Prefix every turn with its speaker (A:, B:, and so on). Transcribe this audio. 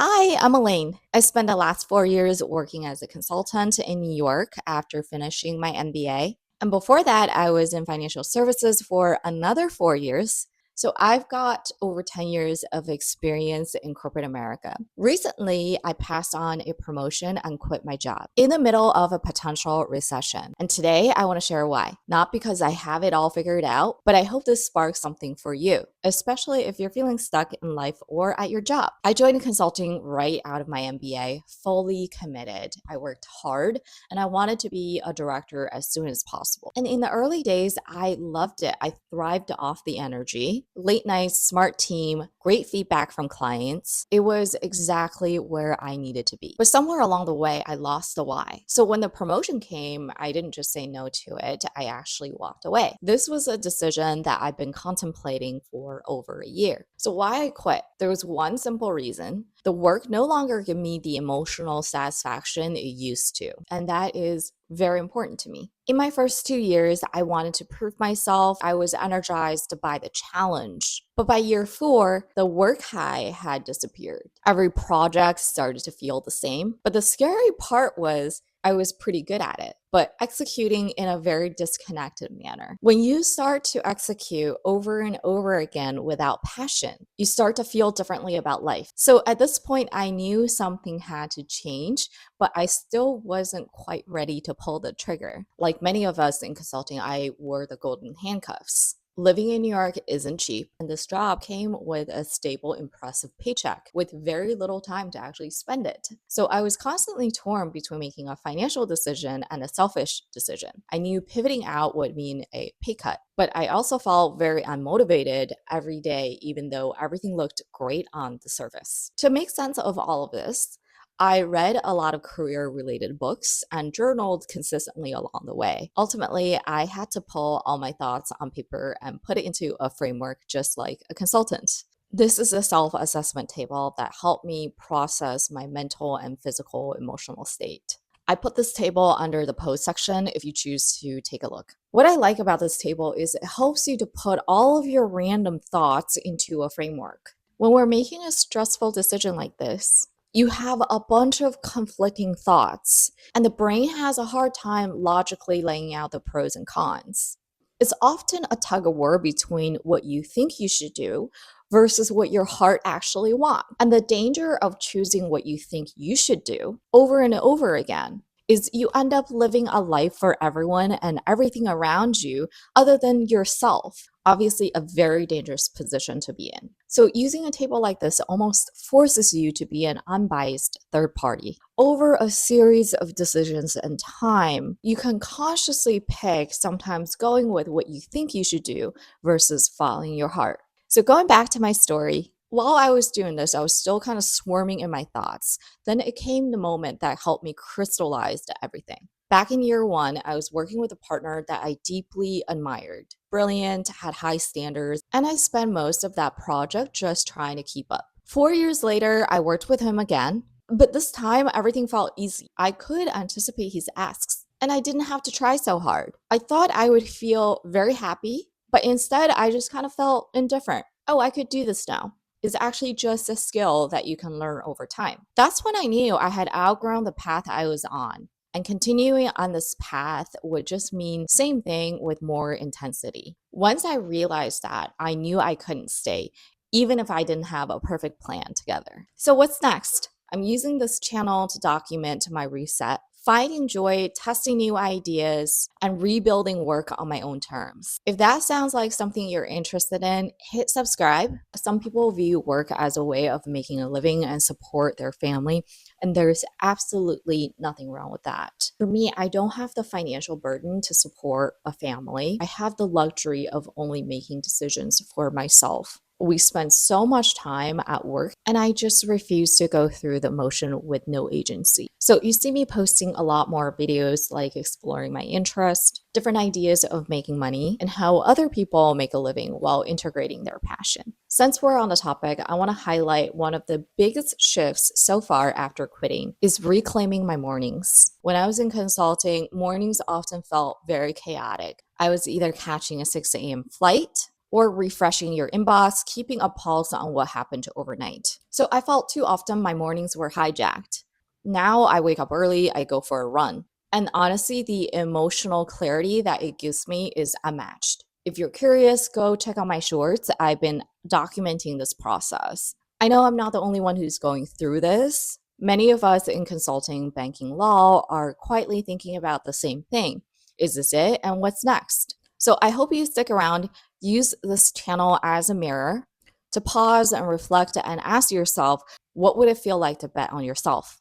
A: Hi, I'm Elaine. I spent the last 4 years working as a consultant in New York after finishing my MBA. And before that, I was in financial services for another 4 years. So I've got over 10 years of experience in corporate America. Recently, I passed on a promotion and quit my job in the middle of a potential recession. And today I want to share why. Not because I have it all figured out, but I hope this sparks something for you, especially if you're feeling stuck in life or at your job. I joined consulting right out of my MBA, fully committed. I worked hard and I wanted to be a director as soon as possible. And in the early days, I loved it. I thrived off the energy, late nights, smart team, great feedback from clients. It was exactly where I needed to be. But somewhere along the way, I lost the why. So when the promotion came, I didn't just say no to it. I actually walked away. This was a decision that I've been contemplating for over a year. So why I quit? There was one simple reason. The work no longer gave me the emotional satisfaction it used to. And that is very important to me. In my first 2 years, I wanted to prove myself. I was energized by the challenge. But by year 4, the work high had disappeared. Every project started to feel the same. But the scary part was I was pretty good at it, but executing in a very disconnected manner. When you start to execute over and over again without passion, you start to feel differently about life. So at this point, I knew something had to change, but I still wasn't quite ready to pull the trigger. Like many of us in consulting, I wore the golden handcuffs. Living in New York isn't cheap, and this job came with a stable, impressive paycheck with very little time to actually spend it. So I was constantly torn between making a financial decision and a selfish decision. I knew pivoting out would mean a pay cut, but I also felt very unmotivated every day, even though everything looked great on the surface. To make sense of all of this, I read a lot of career related books and journaled consistently along the way. Ultimately, I had to pull all my thoughts on paper and put it into a framework just like a consultant. This is a self assessment table that helped me process my mental and physical emotional state. I put this table under the post section if you choose to take a look. What I like about this table is it helps you to put all of your random thoughts into a framework. When we're making a stressful decision like this, you have a bunch of conflicting thoughts, and the brain has a hard time logically laying out the pros and cons. It's often a tug of war between what you think you should do versus what your heart actually wants. And the danger of choosing what you think you should do over and over again is you end up living a life for everyone and everything around you other than yourself. Obviously, a very dangerous position to be in. So, using a table like this almost forces you to be an unbiased third party. Over a series of decisions and time, you can consciously pick sometimes going with what you think you should do versus following your heart. So, going back to my story, while I was doing this, I was still kind of swarming in my thoughts. Then it came the moment that helped me crystallize everything. Back in year 1, I was working with a partner that I deeply admired. Brilliant, had high standards, and I spent most of that project just trying to keep up. 4 years later, I worked with him again, but this time everything felt easy. I could anticipate his asks, and I didn't have to try so hard. I thought I would feel very happy, but instead I just kind of felt indifferent. Oh, I could do this now. Is actually just a skill that you can learn over time. That's when I knew I had outgrown the path I was on. And continuing on this path would just mean same thing with more intensity. Once I realized that, I knew I couldn't stay, even if I didn't have a perfect plan together. So what's next? I'm using this channel to document my reset, finding joy, testing new ideas, and rebuilding work on my own terms. If that sounds like something you're interested in, hit subscribe. Some people view work as a way of making a living and support their family, and there's absolutely nothing wrong with that. For me, I don't have the financial burden to support a family. I have the luxury of only making decisions for myself. We spend so much time at work, and I just refuse to go through the motion with no agency. So you see me posting a lot more videos like exploring my interest, different ideas of making money, and how other people make a living while integrating their passion. Since we're on the topic, I want to highlight one of the biggest shifts so far after quitting is reclaiming my mornings. When I was in consulting, mornings often felt very chaotic. I was either catching a 6 a.m. flight, or refreshing your inbox, keeping a pulse on what happened overnight. So I felt too often my mornings were hijacked. Now I wake up early, I go for a run. And honestly, the emotional clarity that it gives me is unmatched. If you're curious, go check out my shorts. I've been documenting this process. I know I'm not the only one who's going through this. Many of us in consulting, banking, law are quietly thinking about the same thing. Is this it? And what's next? So I hope you stick around. Use this channel as a mirror to pause and reflect and ask yourself, what would it feel like to bet on yourself?